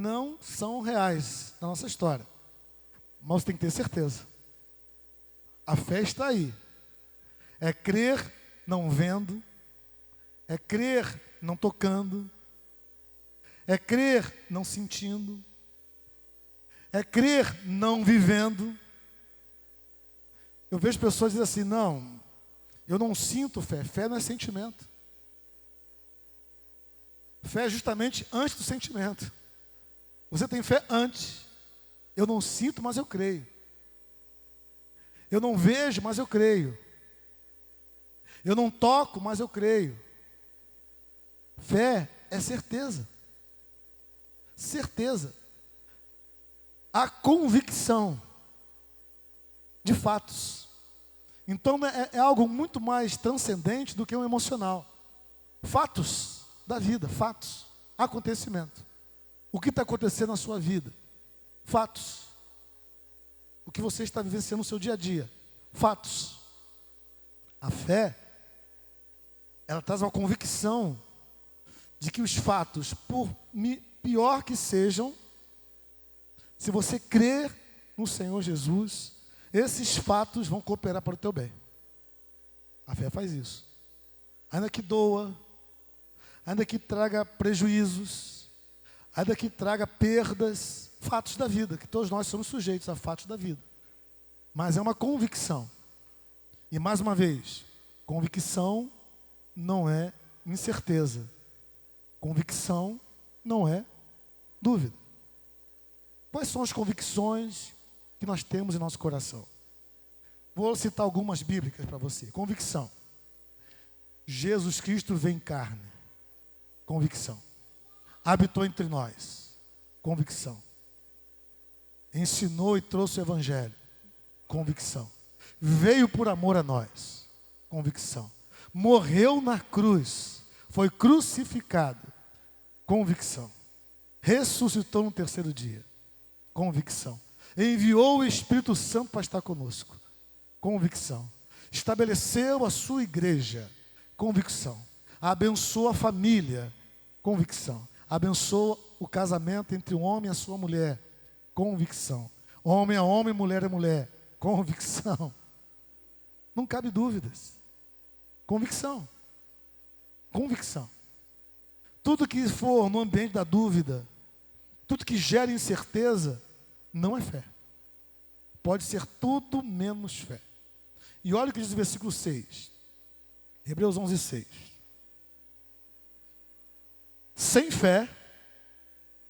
não são reais na nossa história. Mas você tem que ter certeza. A fé está aí. É crer não vendo. É crer não tocando. É crer não sentindo. É crer não vivendo. Eu vejo pessoas dizendo assim, não, eu não sinto fé. Fé não é sentimento. Fé é justamente antes do sentimento. Você tem fé antes. Eu não sinto, mas eu creio. Eu não vejo, mas eu creio. Eu não toco, mas eu creio. Fé é certeza. Certeza. A convicção de fatos. Então é algo muito mais transcendente do que um emocional. Fatos da vida, fatos, acontecimento. O que está acontecendo na sua vida? Fatos. O que você está vivenciando no seu dia a dia? Fatos. A fé, ela traz uma convicção de que os fatos, por pior que sejam, se você crer no Senhor Jesus, esses fatos vão cooperar para o teu bem. A fé faz isso. Ainda que doa, ainda que traga prejuízos, ainda que traga perdas, fatos da vida, que todos nós somos sujeitos a fatos da vida. Mas é uma convicção. E mais uma vez, convicção não é incerteza. Convicção não é dúvida. Quais são as convicções que nós temos em nosso coração? Vou citar algumas bíblicas para você. Convicção. Jesus Cristo veio em carne. Convicção. Habitou entre nós. Convicção. Ensinou e trouxe o evangelho. Convicção. Veio por amor a nós. Convicção. Morreu na cruz. Foi crucificado. Convicção. Ressuscitou no terceiro dia. Convicção. Enviou o Espírito Santo para estar conosco. Convicção. Estabeleceu a sua igreja. Convicção. Abençoou a família. Convicção. Abençoou o casamento entre o homem e a sua mulher. Convicção. Homem a homem, mulher a mulher. Convicção. Não cabe dúvidas. Convicção. Convicção. Tudo que for no ambiente da dúvida, tudo que gera incerteza, não é fé. Pode ser tudo menos fé. E olha o que diz o versículo 6. Hebreus 11, 6. Sem fé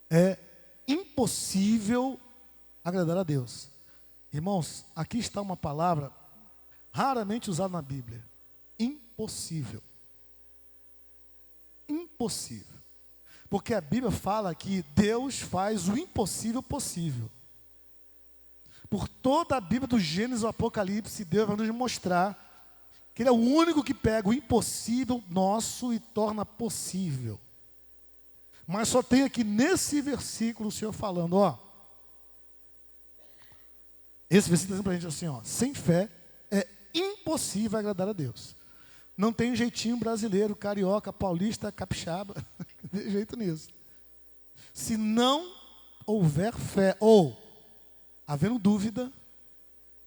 é impossível agradar a Deus. Irmãos, aqui está uma palavra raramente usada na Bíblia. Impossível. Impossível. Porque a Bíblia fala que Deus faz o impossível possível. Por toda a Bíblia do Gênesis ao Apocalipse, Deus vai nos mostrar que Ele é o único que pega o impossível nosso e torna possível. Mas só tem aqui nesse versículo o Senhor falando, ó. Esse versículo está dizendo para a gente assim, ó. Sem fé é impossível agradar a Deus. Não tem jeitinho brasileiro, carioca, paulista, capixaba. Não tem jeito nisso. Se não houver fé, ou havendo dúvida,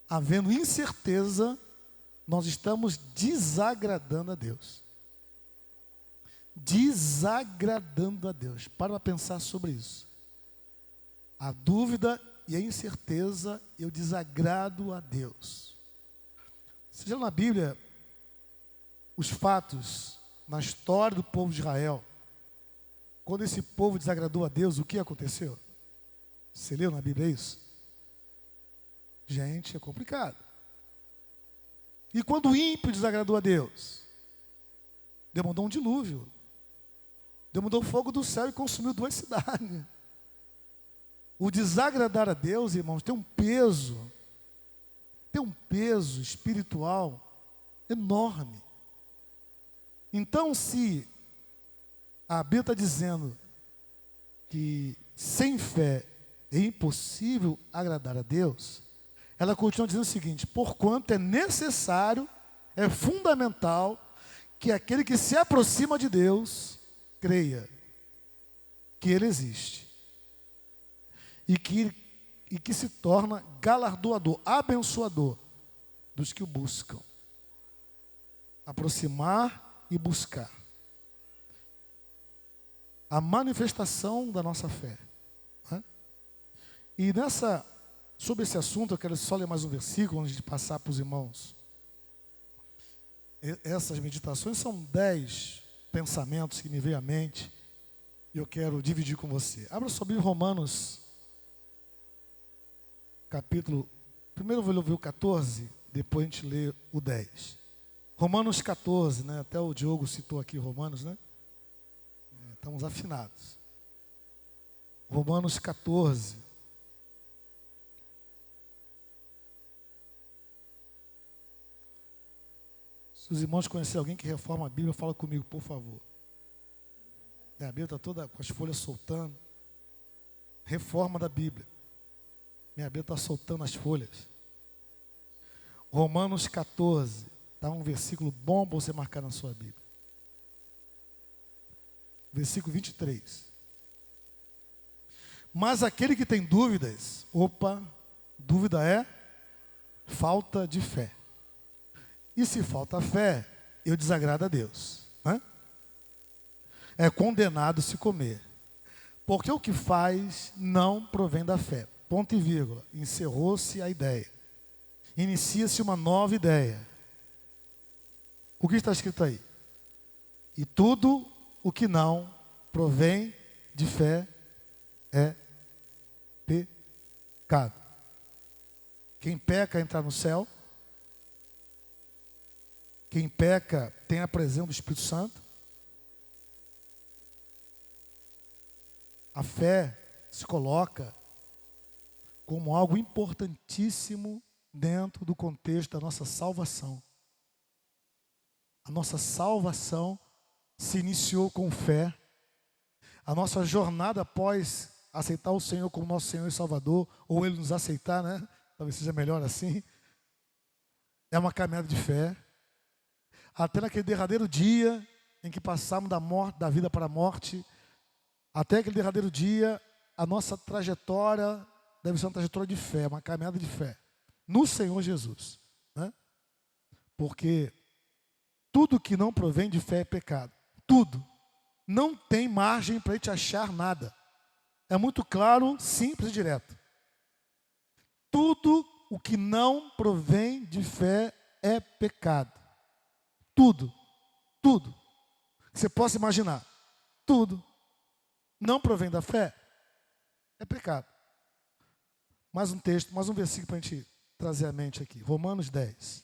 havendo incerteza, nós estamos desagradando a Deus. Desagradando a Deus. Para pensar sobre isso. A dúvida e a incerteza, eu desagrado a Deus. Seja na Bíblia, os fatos na história do povo de Israel, quando esse povo desagradou a Deus, o que aconteceu? Você leu na Bíblia isso? Gente, é complicado. E quando o ímpio desagradou a Deus? Deus mandou um dilúvio. Deus mandou fogo do céu e consumiu 2 cidades. O desagradar a Deus, irmãos, tem um peso espiritual enorme. Então, se a Bíblia está dizendo que sem fé é impossível agradar a Deus, ela continua dizendo o seguinte: porquanto é necessário, é fundamental, que aquele que se aproxima de Deus, creia que Ele existe e que se torna galardoador, abençoador dos que o buscam. Aproximar e buscar. A manifestação da nossa fé. Né? E sobre esse assunto, eu quero só ler mais um versículo antes de passar para os irmãos. Essas meditações são 10 pensamentos que me veio à mente e eu quero dividir com você. Abra sua Bíblia, Romanos, capítulo... Primeiro eu vou ler o 14, depois a gente lê o 10. Romanos 14, né? Até o Diogo citou aqui Romanos, né? Estamos afinados. Romanos 14. Se os irmãos conhecerem alguém que reforma a Bíblia, fala comigo, por favor. A Bíblia está toda com as folhas soltando. Reforma da Bíblia. Minha Bíblia está soltando as folhas. Romanos 14. Está um versículo bom para você marcar na sua Bíblia. Versículo 23. Mas aquele que tem dúvidas, dúvida é falta de fé. E se falta fé, eu desagrado a Deus. Né? É condenado se comer. Porque o que faz não provém da fé. Ponto e vírgula. Encerrou-se a ideia. Inicia-se uma nova ideia. O que está escrito aí? E tudo o que não provém de fé é pecado. Quem peca entra no céu. Quem peca tem a presença do Espírito Santo. A fé se coloca como algo importantíssimo dentro do contexto da nossa salvação. A nossa salvação se iniciou com fé. A nossa jornada após aceitar o Senhor como nosso Senhor e Salvador, ou Ele nos aceitar, né? Talvez seja melhor assim. É uma caminhada de fé. Até naquele derradeiro dia em que passamos da vida para a morte, até aquele derradeiro dia, a nossa trajetória deve ser uma trajetória de fé, uma caminhada de fé, no Senhor Jesus. Né? Porque tudo que não provém de fé é pecado. Tudo. Não tem margem para te achar nada. É muito claro, simples e direto. Tudo o que não provém de fé é pecado. Tudo. Tudo. Que você possa imaginar. Tudo. Não provém da fé é pecado. Mais um texto, mais um versículo para a gente trazer à mente aqui. Romanos 10.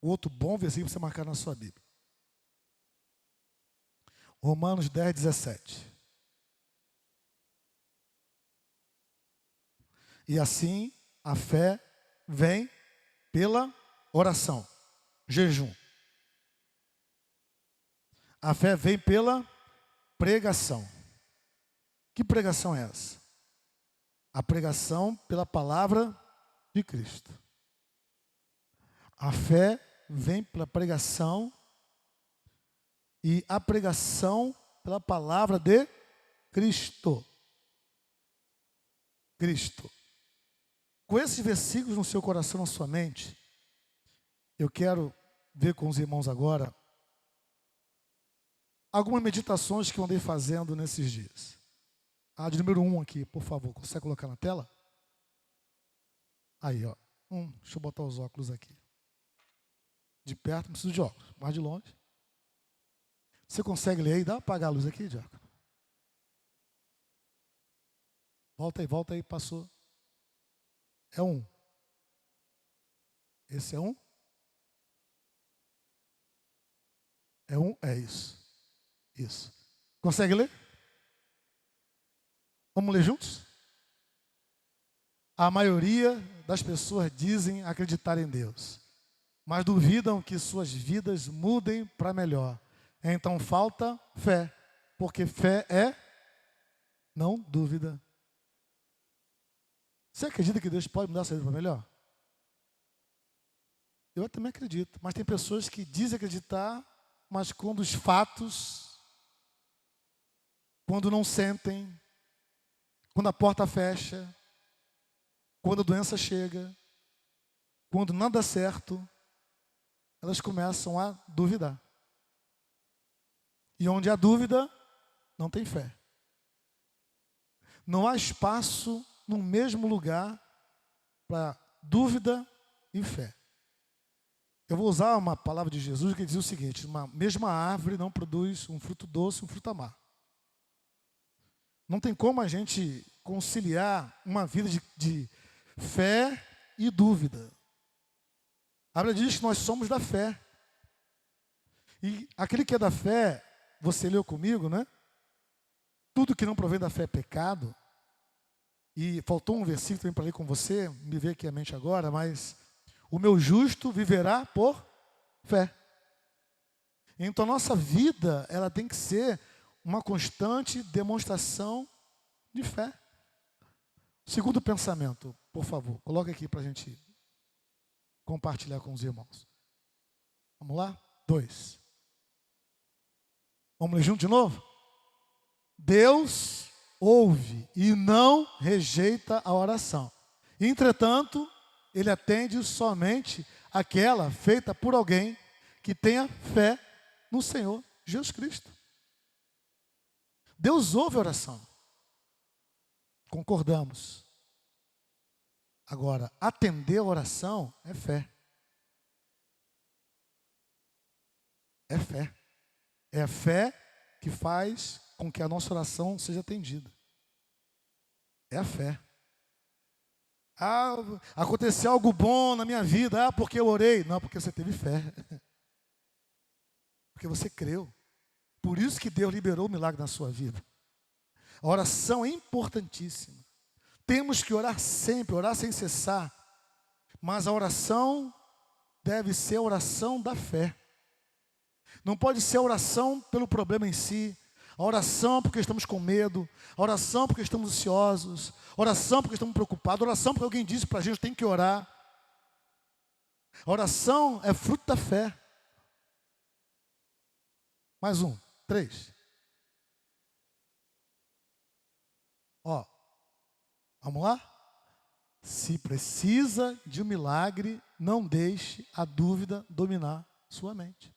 Outro bom versículo para você marcar na sua Bíblia. Romanos 10, 17. E assim a fé vem pela oração, jejum. A fé vem pela pregação. Que pregação é essa? A pregação pela palavra de Cristo. A fé vem pela pregação e a pregação pela palavra de Cristo. Cristo. Com esses versículos no seu coração, na sua mente, eu quero ver com os irmãos agora algumas meditações que eu andei fazendo nesses dias. A de número 1 aqui, por favor, consegue colocar na tela? Aí, ó. Deixa eu botar os óculos aqui. De perto, não preciso de óculos, mais de longe. Você consegue ler aí? Dá para apagar a luz aqui, Diácono? Volta aí, passou. É 1. Esse é 1? É 1? É isso. Isso. Consegue ler? Vamos ler juntos? A maioria das pessoas dizem acreditar em Deus, mas duvidam que suas vidas mudem para melhor. Então falta fé, porque fé é não dúvida. Você acredita que Deus pode mudar a sua vida para melhor? Eu também acredito, mas tem pessoas que dizem acreditar, mas quando os fatos quando não sentem, quando a porta fecha, quando a doença chega, quando nada dá certo, elas começam a duvidar. E onde há dúvida, não tem fé. Não há espaço no mesmo lugar para dúvida e fé. Eu vou usar uma palavra de Jesus que diz o seguinte: uma mesma árvore não produz um fruto doce e um fruto amargo. Não tem como a gente conciliar uma vida de fé e dúvida. A Bíblia diz que nós somos da fé. E aquele que é da fé, você leu comigo, né? Tudo que não provém da fé é pecado. E faltou um versículo também para ler com você, me veio aqui à mente agora, mas o meu justo viverá por fé. Então, a nossa vida, ela tem que ser uma constante demonstração de fé. Segundo pensamento, por favor, coloca aqui para a gente compartilhar com os irmãos. Vamos lá? 2. Vamos ler junto de novo? Deus ouve e não rejeita a oração. Entretanto, Ele atende somente aquela feita por alguém que tenha fé no Senhor Jesus Cristo. Deus ouve a oração. Concordamos. Agora, atender a oração é fé. É fé. É a fé que faz com que a nossa oração seja atendida. É a fé. Ah, aconteceu algo bom na minha vida. Ah, porque eu orei. Não, porque você teve fé. Porque você creu. Por isso que Deus liberou o milagre na sua vida. A oração é importantíssima. Temos que orar sempre, orar sem cessar. Mas a oração deve ser a oração da fé. Não pode ser a oração pelo problema em si. A oração porque estamos com medo. A oração porque estamos ansiosos. A oração porque estamos preocupados. A oração porque alguém disse para a gente tem que orar. A oração é fruto da fé. Mais um, 3. Ó, vamos lá? Se precisa de um milagre, não deixe a dúvida dominar sua mente.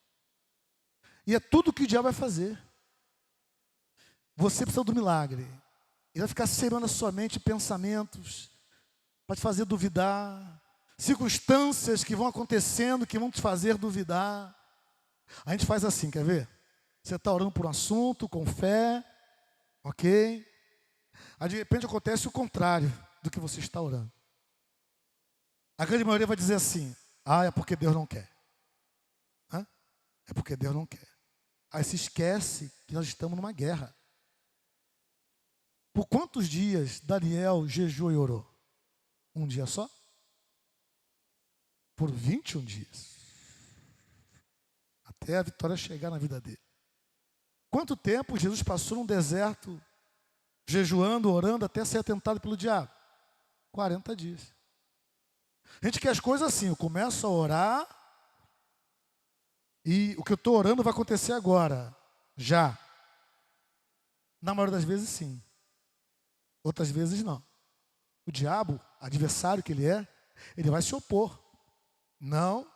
E é tudo que o diabo vai fazer. Você precisa do milagre. Ele vai ficar cerrando a sua mente pensamentos, vai te fazer duvidar, circunstâncias que vão acontecendo, que vão te fazer duvidar. A gente faz assim, quer ver? Você está orando por um assunto, com fé, ok? Aí de repente acontece o contrário do que você está orando. A grande maioria vai dizer assim: ah, é porque Deus não quer. Hã? É porque Deus não quer. Aí se esquece que nós estamos numa guerra. Por quantos dias Daniel jejuou e orou? Um dia só? Por 21 dias. Até a vitória chegar na vida dele. Quanto tempo Jesus passou num deserto, jejuando, orando, até ser tentado pelo diabo? 40 dias. A gente quer as coisas assim: eu começo a orar e o que eu estou orando vai acontecer agora, já. Na maioria das vezes sim, outras vezes não. O diabo, adversário que ele é, ele vai se opor. Não,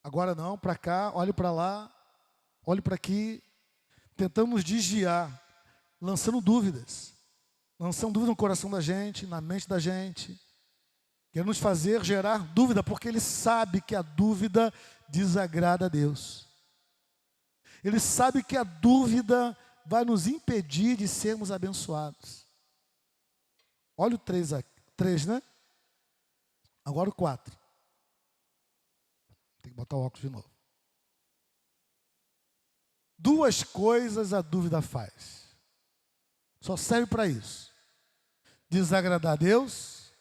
agora não, para cá, olhe para lá, olhe para aqui. Tentamos desviar, lançando dúvidas no coração da gente, na mente da gente. Quer nos fazer gerar dúvida, porque ele sabe que a dúvida desagrada a Deus. Ele sabe que a dúvida vai nos impedir de sermos abençoados. Olha o 3 aqui. 3, né? Agora o 4. Tem que botar o óculos de novo. 2 coisas a dúvida faz. Só serve para isso: desagradar a Deus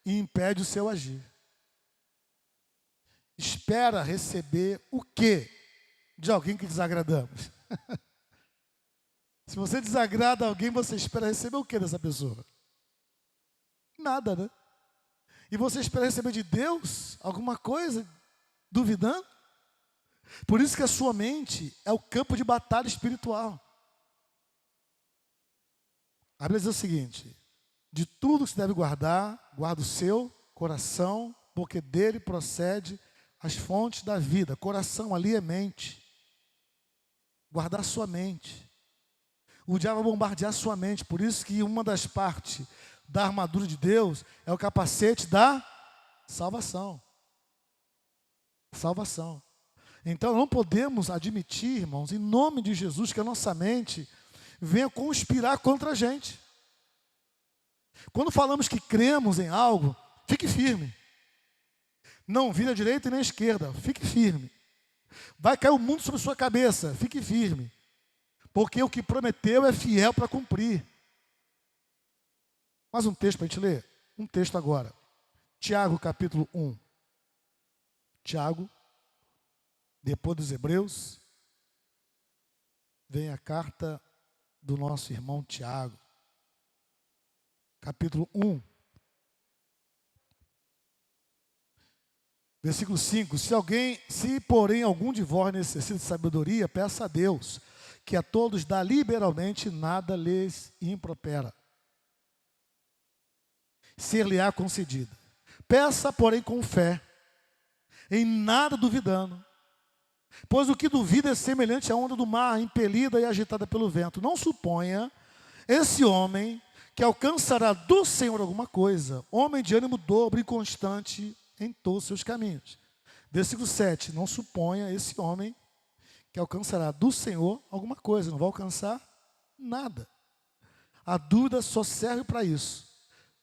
e impede o seu agir. Espera receber o quê de alguém que desagradamos? Se você desagrada alguém, você espera receber o quê dessa pessoa? Nada, né? E você espera receber de Deus alguma coisa, duvidando? Por isso que a sua mente é o campo de batalha espiritual. A Bíblia diz o seguinte: de tudo que se deve guardar, guarda o seu coração, porque dele procede as fontes da vida. Coração ali é mente. Guardar a sua mente. O diabo vai bombardear a sua mente. Por isso que uma das partes da armadura de Deus é o capacete da salvação. Salvação. Então não podemos admitir, irmãos, em nome de Jesus, que a nossa mente venha conspirar contra a gente. Quando falamos que cremos em algo, fique firme. Não vira à direita e nem à esquerda, fique firme. Vai cair o mundo sobre sua cabeça, fique firme. Porque o que prometeu é fiel para cumprir. Mais um texto para a gente ler? Um texto agora. Tiago, capítulo 1. Tiago, depois dos Hebreus, vem a carta do nosso irmão Tiago. Capítulo 1. Versículo 5. Se porém algum de vós necessita de sabedoria, peça a Deus, que a todos dá liberalmente, nada lhes impropera. Ser-lhe-á concedida. Peça, porém, com fé, em nada duvidando. Pois o que duvida é semelhante à onda do mar, impelida e agitada pelo vento. Não suponha esse homem que alcançará do Senhor alguma coisa. Homem de ânimo dobre e constante em todos os seus caminhos. Versículo 7. Não suponha esse homem que alcançará do Senhor alguma coisa. Não vai alcançar nada. A dúvida só serve para isso.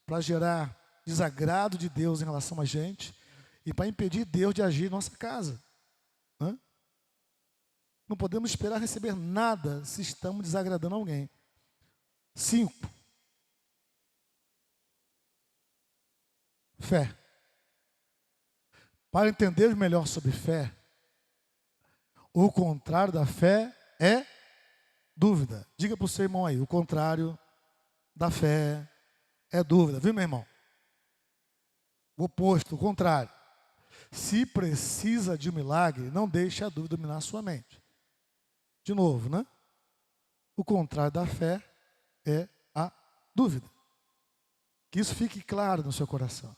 Para gerar desagrado de Deus em relação a gente e para impedir Deus de agir em nossa casa. Não podemos esperar receber nada se estamos desagradando alguém. 5. Fé. Para entender melhor sobre fé, o contrário da fé é dúvida. Diga para o seu irmão aí, o contrário da fé é dúvida. Viu, meu irmão? O oposto, o contrário. Se precisa de um milagre, não deixe a dúvida dominar a sua mente. De novo, né? O contrário da fé é a dúvida. Que isso fique claro no seu coração.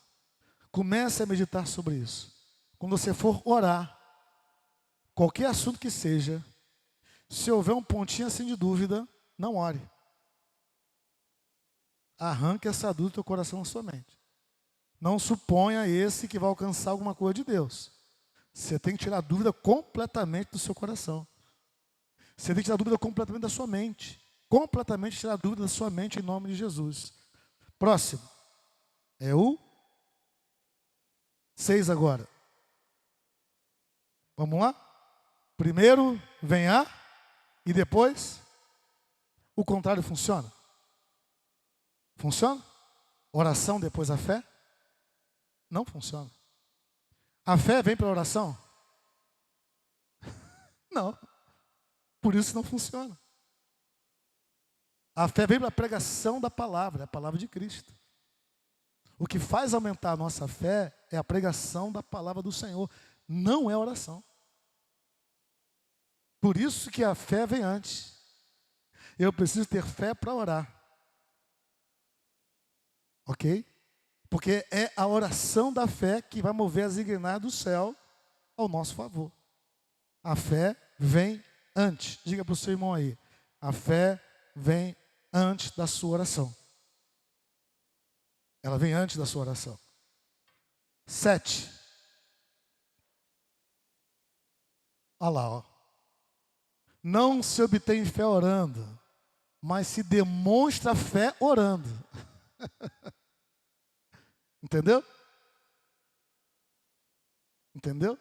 Comece a meditar sobre isso. Quando você for orar, qualquer assunto que seja, se houver um pontinho assim de dúvida, não ore. Arranque essa dúvida do teu coração na sua mente. Não suponha esse que vai alcançar alguma coisa de Deus. Você tem que tirar a dúvida completamente do seu coração. Você tem que tirar a dúvida completamente da sua mente. Completamente tirar a dúvida da sua mente em nome de Jesus. Próximo. É o 6 agora. Vamos lá? Primeiro vem a e depois o contrário funciona? Funciona? Oração depois a fé? Não funciona. A fé vem para a oração? Não. Por isso não funciona. A fé vem para a pregação da palavra, a palavra de Cristo. O que faz aumentar a nossa fé é a pregação da palavra do Senhor, não é a oração. Por isso que a fé vem antes. Eu preciso ter fé para orar. Ok? Porque é a oração da fé que vai mover as engrenagens do céu ao nosso favor. A fé vem antes. Diga para o seu irmão aí. A fé vem antes da sua oração. Ela vem antes da sua oração. 7. Olha lá, ó. Não se obtém fé orando, mas se demonstra fé orando. Entendeu? Entendeu?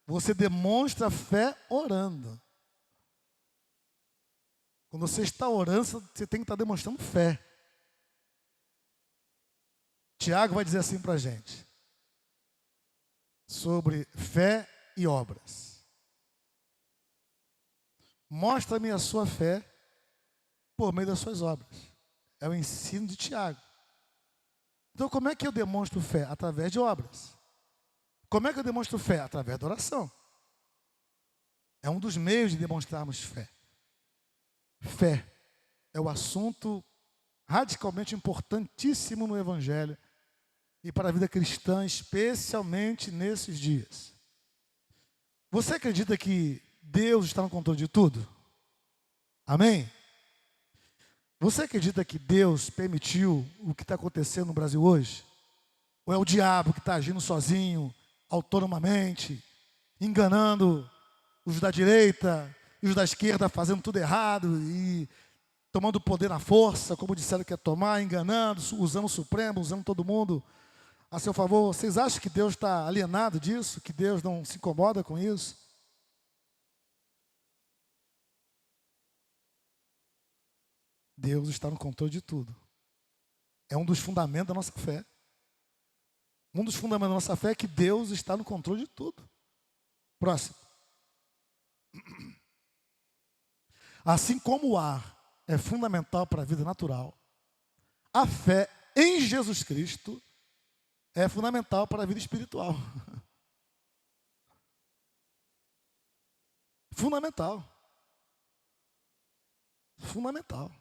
Você demonstra fé orando. Quando você está orando, você tem que estar demonstrando fé. Tiago vai dizer assim para a gente, sobre fé e obras. Mostra-me a sua fé por meio das suas obras. É o ensino de Tiago. Então, como é que eu demonstro fé? Através de obras. Como é que eu demonstro fé? Através da oração. É um dos meios de demonstrarmos fé. Fé é o assunto radicalmente importantíssimo no Evangelho e para a vida cristã, especialmente nesses dias. Você acredita que Deus está no controle de tudo? Amém? Você acredita que Deus permitiu o que está acontecendo no Brasil hoje? Ou é o diabo que está agindo sozinho, autonomamente, enganando os da direita e os da esquerda, fazendo tudo errado e tomando poder na força, como disseram que ia tomar, enganando, usando o Supremo, usando todo mundo a seu favor? Vocês acham que Deus está alienado disso? Que Deus não se incomoda com isso? Deus está no controle de tudo. É um dos fundamentos da nossa fé. Um dos fundamentos da nossa fé é que Deus está no controle de tudo. Próximo. Assim como o ar é fundamental para a vida natural, a fé em Jesus Cristo é fundamental para a vida espiritual. Fundamental. Fundamental.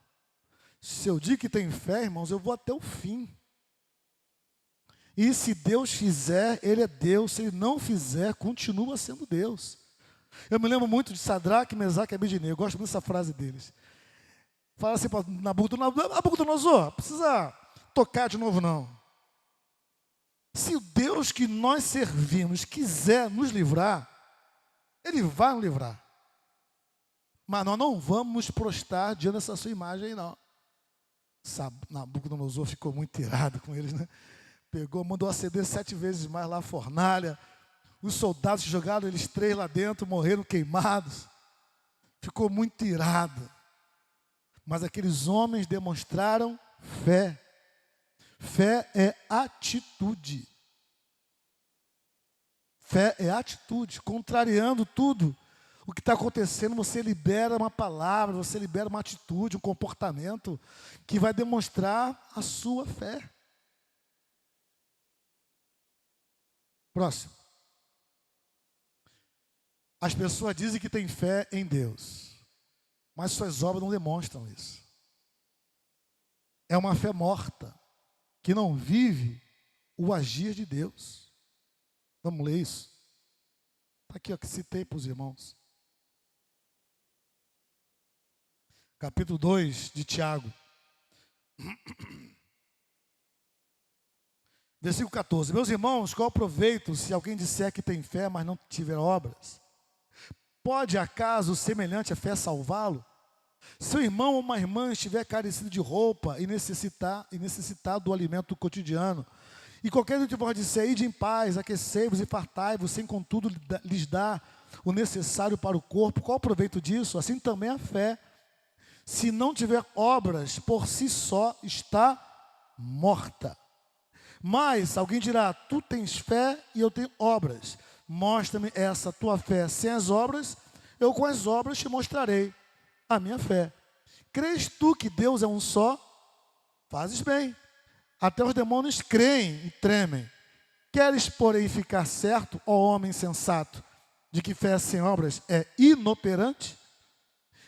Se eu digo que tenho fé, irmãos, eu vou até o fim. E se Deus fizer, Ele é Deus. Se Ele não fizer, continua sendo Deus. Eu me lembro muito de Sadraque, Mesaque e Abednego. Eu gosto muito dessa frase deles. Fala assim para Nabucodonosor, precisa tocar de novo não. Se o Deus que nós servimos quiser nos livrar, Ele vai nos livrar. Mas nós não vamos nos prostrar diante dessa sua imagem aí não. Nabucodonosor ficou muito irado com eles, né? Pegou, mandou acender 7 vezes mais lá a fornalha. Os soldados jogaram eles 3 lá dentro, morreram queimados. Ficou muito irado. Mas aqueles homens demonstraram fé. Fé é atitude. Fé é atitude. Contrariando tudo o que está acontecendo, você libera uma palavra, você libera uma atitude, um comportamento que vai demonstrar a sua fé. Próximo. As pessoas dizem que têm fé em Deus, mas suas obras não demonstram isso. É uma fé morta, que não vive o agir de Deus. Vamos ler isso? Está aqui, ó, que citei para os irmãos. Capítulo 2 de Tiago. Versículo 14. Meus irmãos, qual o proveito se alguém disser que tem fé, mas não tiver obras? Pode acaso semelhante a fé salvá-lo? Se o irmão ou uma irmã estiver carecido de roupa e necessitado do alimento cotidiano, e qualquer de vós disser, ide em paz, aquecei-vos e fartai-vos, sem contudo lhes dar o necessário para o corpo, qual o proveito disso? Assim também a fé, se não tiver obras, por si só está morta. Mas alguém dirá, tu tens fé e eu tenho obras. Mostra-me essa tua fé sem as obras, eu com as obras te mostrarei a minha fé. Crês tu que Deus é um só? Fazes bem. Até os demônios creem e tremem. Queres, porém, ficar certo, ó homem sensato, de que fé sem obras é inoperante?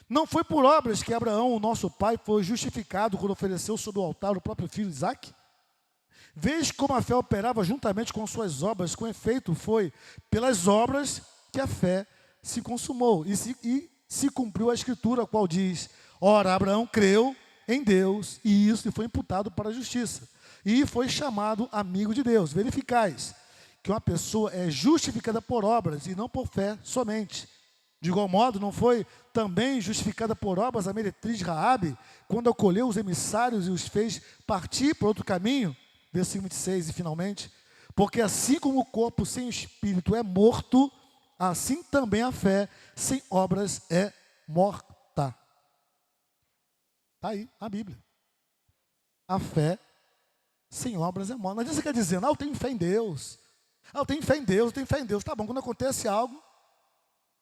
Não foi por obras que Abraão, o nosso pai, foi justificado quando ofereceu sobre o altar o próprio filho Isaque? Vês como a fé operava juntamente com suas obras, com efeito foi pelas obras que a fé se consumou. E se cumpriu a escritura, a qual diz, ora, Abraão creu em Deus, e isso lhe foi imputado para a justiça. E foi chamado amigo de Deus. Verificais que uma pessoa é justificada por obras e não por fé somente. De igual modo, não foi também justificada por obras a meretriz Raabe, quando acolheu os emissários e os fez partir por outro caminho? Versículo 26, e finalmente, porque assim como o corpo sem espírito é morto, assim também a fé sem obras é morta. Está aí, a Bíblia. A fé sem obras é morta. Não adianta você quer dizer, eu tenho fé em Deus. Eu tenho fé em Deus, eu tenho fé em Deus. Tá bom, quando acontece algo,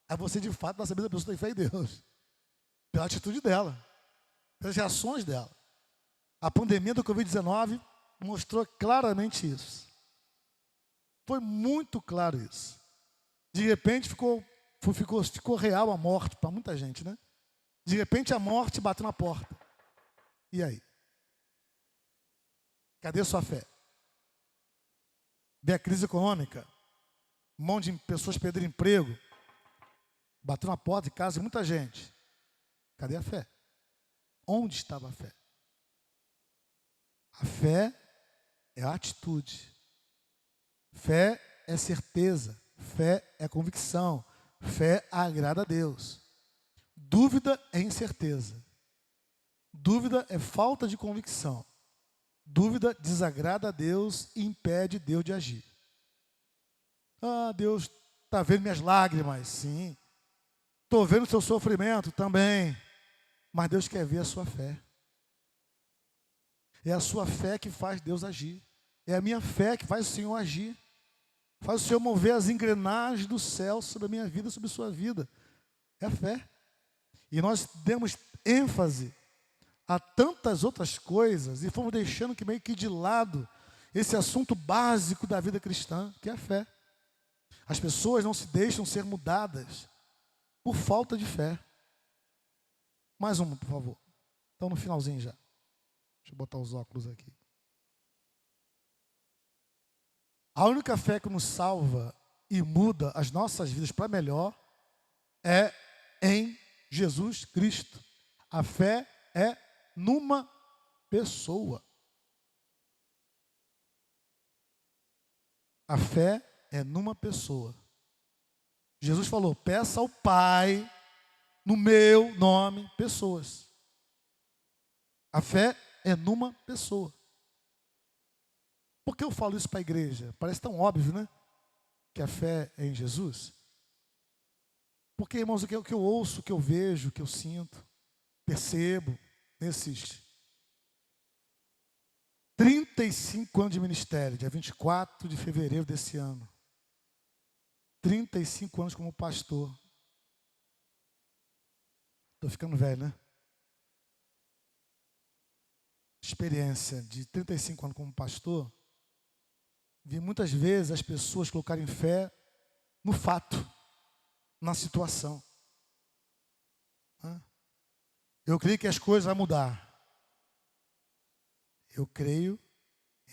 aí você de fato vai saber se a pessoa tem fé em Deus. Pela atitude dela, pelas reações dela. A pandemia do Covid-19 mostrou claramente isso. Foi muito claro isso. De repente ficou real a morte para muita gente, né? De repente a morte bateu na porta. E aí? Cadê a sua fé? Vê a crise econômica, um monte de pessoas perderam emprego, bateu na porta de casa de muita gente. Cadê a fé? Onde estava a fé? A fé é a atitude. Fé é certeza. Fé é convicção. Fé agrada a Deus. Dúvida é incerteza. Dúvida é falta de convicção. Dúvida desagrada a Deus e impede Deus de agir. Ah, Deus está vendo minhas lágrimas, sim. Estou vendo o seu sofrimento também. Mas Deus quer ver a sua fé. É a sua fé que faz Deus agir. É a minha fé que faz o Senhor agir. Faz o Senhor mover as engrenagens do céu sobre a minha vida, sobre a sua vida. É a fé. E nós demos ênfase a tantas outras coisas e fomos deixando que meio que de lado esse assunto básico da vida cristã, que é a fé. As pessoas não se deixam ser mudadas por falta de fé. Mais uma, por favor. Então, no finalzinho já. Deixa eu botar os óculos aqui. A única fé que nos salva e muda as nossas vidas para melhor é em Jesus Cristo. A fé é numa pessoa. A fé é numa pessoa. Jesus falou: peça ao Pai, no meu nome, pessoas. A fé é numa pessoa. Por que eu falo isso para a igreja? Parece tão óbvio, né? Que a fé é em Jesus. Porque, irmãos, o que eu ouço, o que eu vejo, o que eu sinto, percebo nesses 35 anos de ministério, dia 24 de fevereiro desse ano. 35 anos como pastor. Estou ficando velho, né? Experiência de 35 anos como pastor, vi muitas vezes as pessoas colocarem fé no fato, na situação. Eu creio que as coisas vão mudar. Eu creio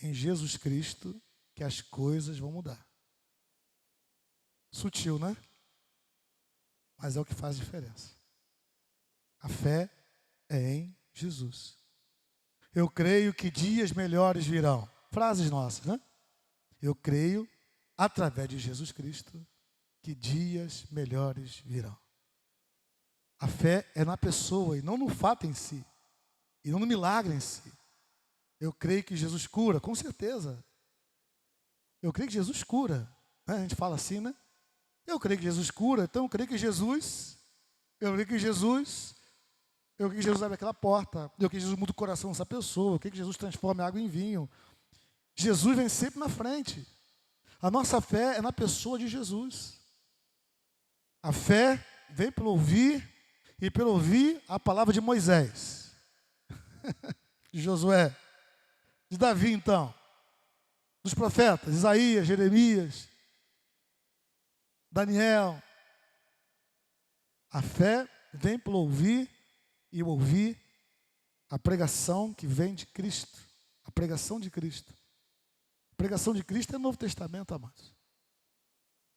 em Jesus Cristo que as coisas vão mudar. Sutil, né? Mas é o que faz diferença. A fé é em Jesus. Eu creio que dias melhores virão. Frases nossas, né? Eu creio, através de Jesus Cristo, que dias melhores virão. A fé é na pessoa e não no fato em si. E não no milagre em si. Eu creio que Jesus cura, com certeza. Eu creio que Jesus cura. Né? A gente fala assim, né? Eu creio que Jesus cura, então eu creio que Jesus abre aquela porta. Eu creio que Jesus muda o coração dessa pessoa. Eu creio que Jesus transforma a água em vinho. Jesus vem sempre na frente. A nossa fé é na pessoa de Jesus. A fé vem pelo ouvir e pelo ouvir a palavra de Moisés, de Josué, de Davi então, dos profetas, Isaías, Jeremias, Daniel. A fé vem pelo ouvir e ouvir a pregação que vem de Cristo. A pregação de Cristo. A pregação de Cristo é o Novo Testamento, amados.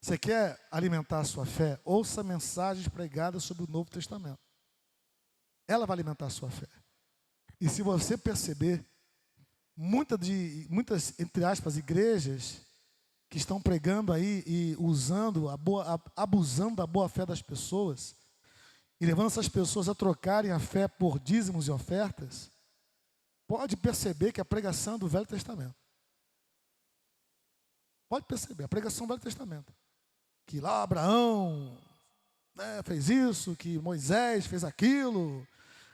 Você quer alimentar a sua fé? Ouça mensagens pregadas sobre o Novo Testamento. Ela vai alimentar a sua fé. E se você perceber, muitas, entre aspas, igrejas que estão pregando aí e abusando da boa fé das pessoas e levando essas pessoas a trocarem a fé por dízimos e ofertas, pode perceber que a pregação é do Velho Testamento. Pode perceber, a pregação do Velho Testamento. Que lá Abraão, né, fez isso, que Moisés fez aquilo,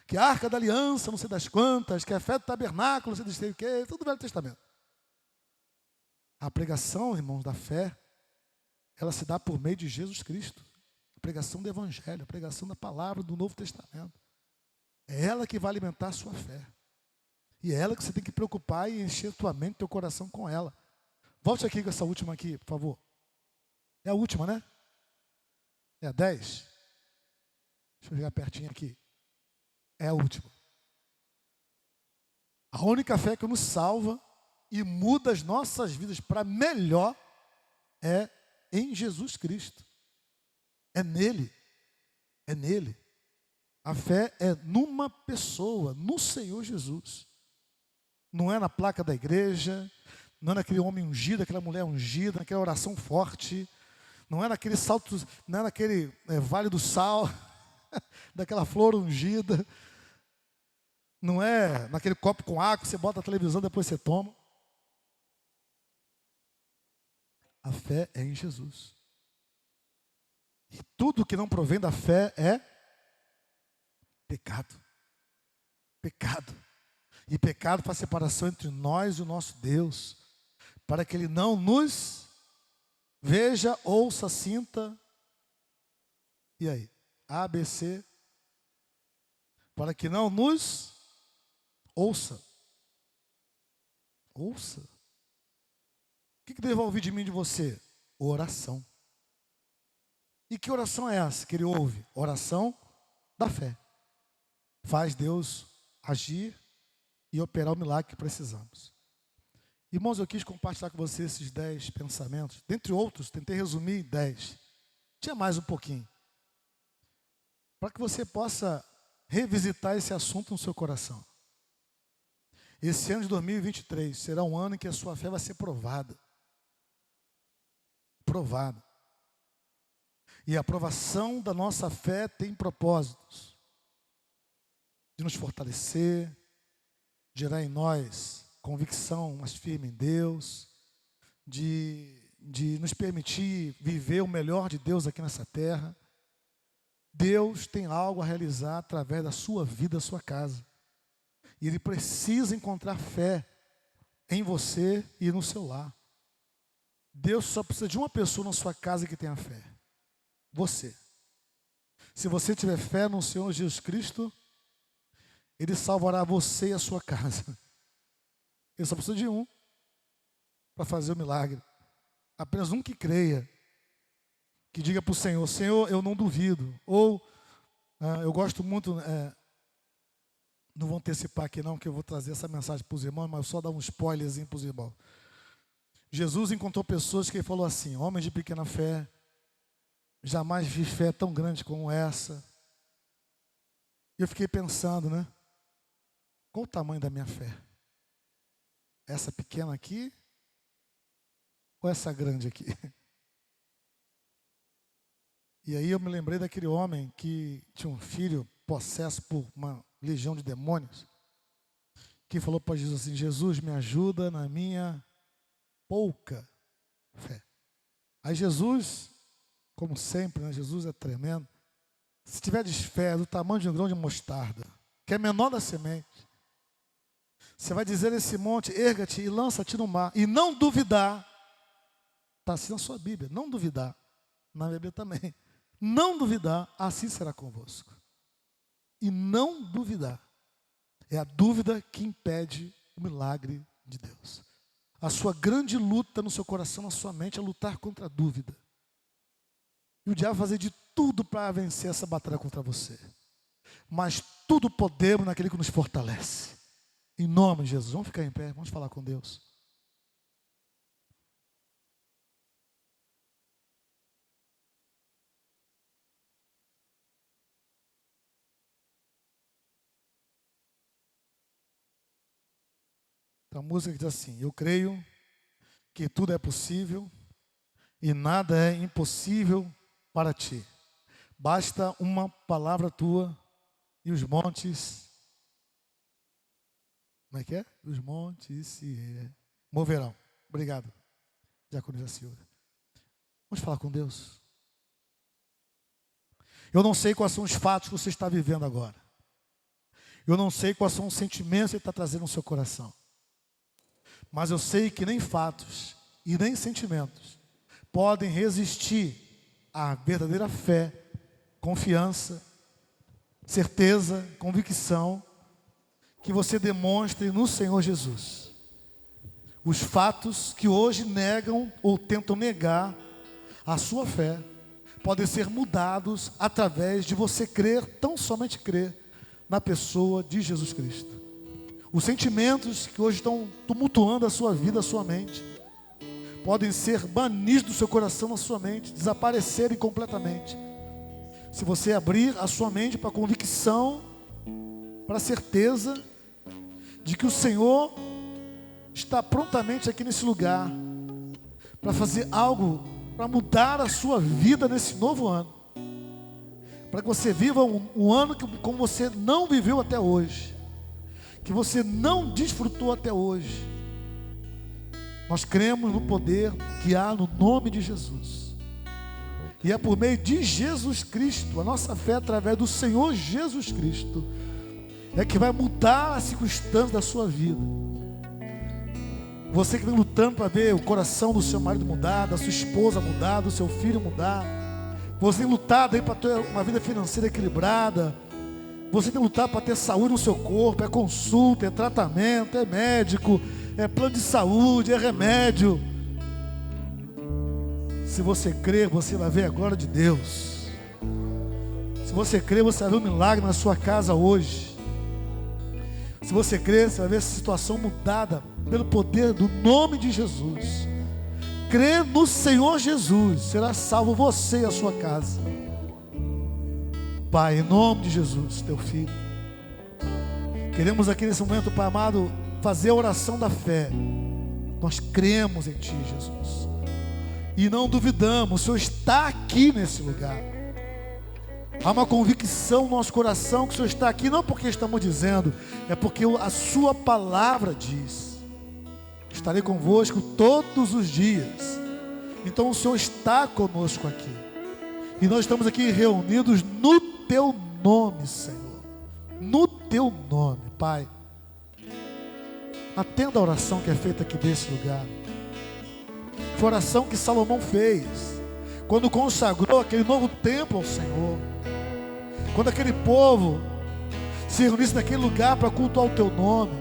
que a Arca da Aliança, não sei das quantas, que a fé do tabernáculo, não sei o quê, tudo do Velho Testamento. A pregação, irmãos, da fé, ela se dá por meio de Jesus Cristo. A pregação do Evangelho, a pregação da palavra do Novo Testamento. É ela que vai alimentar a sua fé. E é ela que você tem que preocupar e encher tua mente, teu coração com ela. Volte aqui com essa última aqui, por favor. É a última, né? É a 10? Deixa eu chegar pertinho aqui. É a última. A única fé que nos salva e muda as nossas vidas para melhor é em Jesus Cristo. É nele. É nele. A fé é numa pessoa, no Senhor Jesus. Não é na placa da igreja, não é naquele homem ungido, aquela mulher ungida, naquela oração forte, não é naquele salto, não é naquele vale do sal, daquela flor ungida, não é naquele copo com água que você bota a televisão e depois você toma. A fé é em Jesus. E tudo que não provém da fé é pecado. Pecado. E pecado faz separação entre nós e o nosso Deus, para que Ele não nos veja, ouça, sinta. E aí? A, B, C. Para que não nos ouça. Ouça. O que deve ouvir de mim e de você? Oração. E que oração é essa que ele ouve? Oração da fé. Faz Deus agir e operar o milagre que precisamos. Irmãos, eu quis compartilhar com vocês esses 10 pensamentos. Dentre outros, tentei resumir em 10. Tinha mais um pouquinho. Para que você possa revisitar esse assunto no seu coração. Esse ano de 2023 será um ano em que a sua fé vai ser provada. Provada. E a aprovação da nossa fé tem propósitos. De nos fortalecer, gerar em nós convicção mais firme em Deus, de nos permitir viver o melhor de Deus aqui nessa terra. Deus tem algo a realizar através da sua vida, da sua casa. E Ele precisa encontrar fé em você e no seu lar. Deus só precisa de uma pessoa na sua casa que tenha fé. Você. Se você tiver fé no Senhor Jesus Cristo, Ele salvará você e a sua casa. Ele só precisa de um para fazer o milagre. Apenas um que creia, que diga para o Senhor: Senhor, eu não duvido. Ou, eu gosto muito, não vou antecipar aqui não, que eu vou trazer essa mensagem para os irmãos, mas só dar um spoilerzinho para os irmãos. Jesus encontrou pessoas que ele falou assim: homens de pequena fé, jamais vi fé tão grande como essa. E eu fiquei pensando, né? Qual o tamanho da minha fé? Essa pequena aqui ou essa grande aqui? E aí eu me lembrei daquele homem que tinha um filho possesso por uma legião de demônios, que falou para Jesus assim: Jesus, me ajuda na minha pouca fé. Aí Jesus, como sempre, né, Jesus é tremendo. Se tiver fé do tamanho de um grão de mostarda, que é menor da semente, você vai dizer a esse monte: erga-te e lança-te no mar, e não duvidar. Está assim na sua Bíblia, não duvidar. Na Bíblia também. Não duvidar, assim será convosco. E não duvidar. É a dúvida que impede o milagre de Deus. A sua grande luta no seu coração, na sua mente, é lutar contra a dúvida. E o diabo vai fazer de tudo para vencer essa batalha contra você. Mas tudo podemos naquele que nos fortalece. Em nome de Jesus. Vamos ficar em pé, vamos falar com Deus. Então, a música diz assim: eu creio que tudo é possível e nada é impossível para ti. Basta uma palavra tua e os montes, como é que é? Os montes se moverão. Obrigado, Diácono Jacilda. Vamos falar com Deus. Eu não sei quais são os fatos que você está vivendo agora. Eu não sei quais são os sentimentos que ele está trazendo no seu coração. Mas eu sei que nem fatos e nem sentimentos podem resistir à verdadeira fé, confiança, certeza, convicção que você demonstre no Senhor Jesus. Os fatos que hoje negam ou tentam negar a sua fé podem ser mudados através de você crer, tão somente crer, na pessoa de Jesus Cristo. Os sentimentos que hoje estão tumultuando a sua vida, a sua mente, podem ser banidos do seu coração, da sua mente, desaparecerem completamente. Se você abrir a sua mente para a convicção, para a certeza de que o Senhor está prontamente aqui nesse lugar para fazer algo, para mudar a sua vida nesse novo ano, para que você viva um ano como você não viveu até hoje, que você não desfrutou até hoje. Nós cremos no poder que há no nome de Jesus, e é por meio de Jesus Cristo, a nossa fé através do Senhor Jesus Cristo, é que vai mudar as circunstâncias da sua vida. Você que vem lutando para ver o coração do seu marido mudar, da sua esposa mudar, do seu filho mudar. Você tem lutado aí para ter uma vida financeira equilibrada. Você tem lutado para ter saúde no seu corpo. É consulta, é tratamento, é médico, é plano de saúde, é remédio. Se você crer, você vai ver a glória de Deus. Se você crer, você vai ver um milagre na sua casa hoje. Se você crer, você vai ver essa situação mudada pelo poder do nome de Jesus. Crê no Senhor Jesus, será salvo você e a sua casa. Pai, em nome de Jesus, teu filho, queremos aqui nesse momento, Pai amado, fazer a oração da fé. Nós cremos em Ti, Jesus, e não duvidamos, o Senhor está aqui nesse lugar. Há uma convicção no nosso coração que o Senhor está aqui, não porque estamos dizendo, é porque a Sua palavra diz: estarei convosco todos os dias. Então o Senhor está conosco aqui, e nós estamos aqui reunidos no Teu nome, Senhor, no Teu nome, Pai. Atenda a oração que é feita aqui desse lugar. Foi a oração que Salomão fez quando consagrou aquele novo templo ao Senhor, quando aquele povo se reunisse naquele lugar para cultuar o Teu nome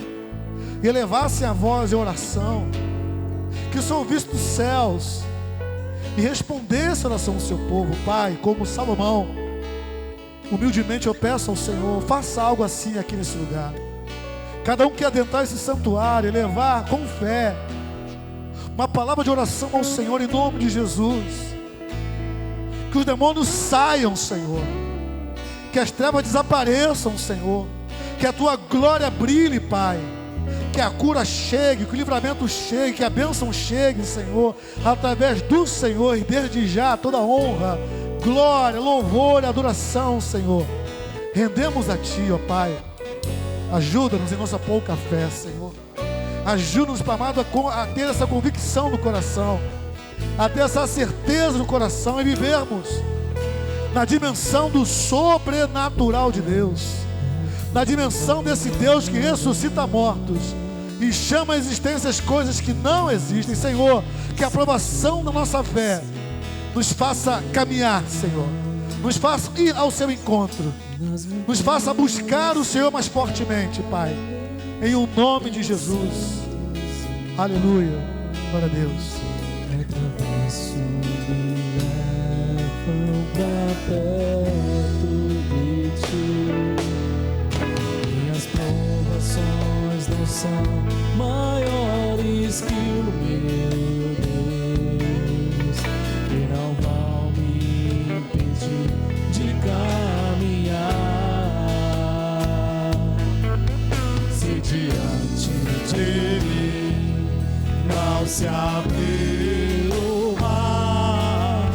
e elevasse a voz em oração, que o Senhor ouvisse dos céus e respondesse a oração do seu povo. Pai, como Salomão, humildemente eu peço ao Senhor, faça algo assim aqui nesse lugar. Cada um que adentrar esse santuário e levar com fé uma palavra de oração ao Senhor em nome de Jesus, que os demônios saiam, Senhor, que as trevas desapareçam, Senhor, que a Tua glória brilhe, Pai, que a cura chegue, que o livramento chegue, que a bênção chegue, Senhor, através do Senhor, e desde já toda honra, glória, louvor e adoração, Senhor, rendemos a Ti, ó Pai. Ajuda-nos em nossa pouca fé, Senhor. Ajuda-nos, Pai amado, a ter essa convicção no coração, a ter essa certeza no coração e vivermos na dimensão do sobrenatural de Deus, na dimensão desse Deus que ressuscita mortos e chama à existência as coisas que não existem. Senhor, que a aprovação da nossa fé nos faça caminhar, Senhor, nos faça ir ao Seu encontro, nos faça buscar o Senhor mais fortemente, Pai, em o nome de Jesus. Aleluia, glória a Deus. Perto de Ti, minhas provações não são maiores que o meu Deus, que não vão me impedir de caminhar. Se diante de mim não se abrir o mar,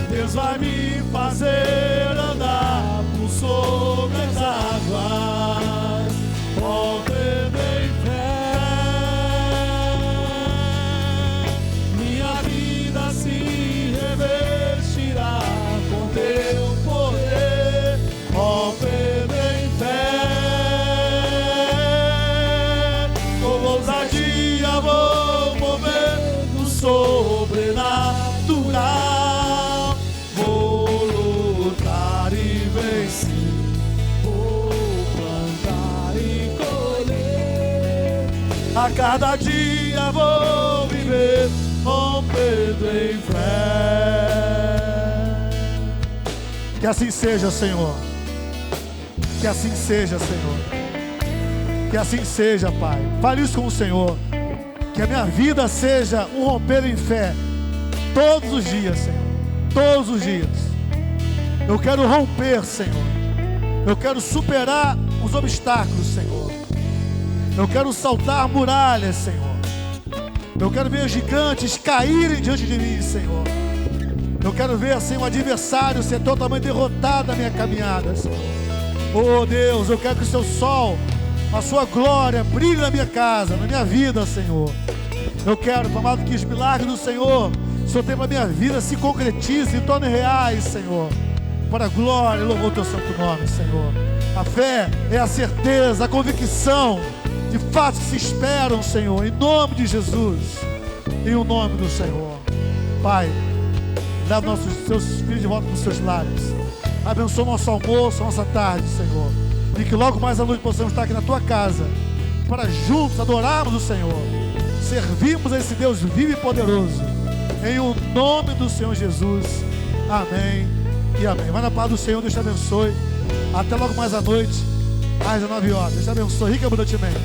Deus vai me fazer andar por sobre as águas, rompendo em fé. Minha vida se revestirá com Teu poder, rompendo em fé. Com ousadia vou mover no sobrenatural. A cada dia vou viver rompendo em fé. Que assim seja, Senhor. Que assim seja, Senhor. Que assim seja, Pai. Fale isso com o Senhor. Que a minha vida seja um romper em fé todos os dias, Senhor. Todos os dias. Eu quero romper, Senhor. Eu quero superar os obstáculos, Senhor. Eu quero saltar muralhas, Senhor. Eu quero ver gigantes caírem diante de mim, Senhor. Eu quero ver, assim, o adversário ser totalmente derrotado na minha caminhada, Senhor. Oh, Deus, eu quero que o seu sol, a sua glória, brilhe na minha casa, na minha vida, Senhor. Eu quero, amado, que os milagres do Senhor, o Senhor tem para a minha vida, se concretizem e tornem reais, Senhor. Para a glória e louvor do teu santo nome, Senhor. A fé é a certeza, a convicção de fatos que se esperam, Senhor, em nome de Jesus, em o nome do Senhor. Pai, leva nossos seus filhos de volta para os seus lares. Abençoa nosso almoço, nossa tarde, Senhor. E que logo mais à noite possamos estar aqui na tua casa, para juntos adorarmos o Senhor, servirmos a esse Deus vivo e poderoso, em o nome do Senhor Jesus. Amém e amém. Vai na paz do Senhor, Deus te abençoe. Até logo mais à noite, às 19 horas. Deus te abençoe rica e abundantemente.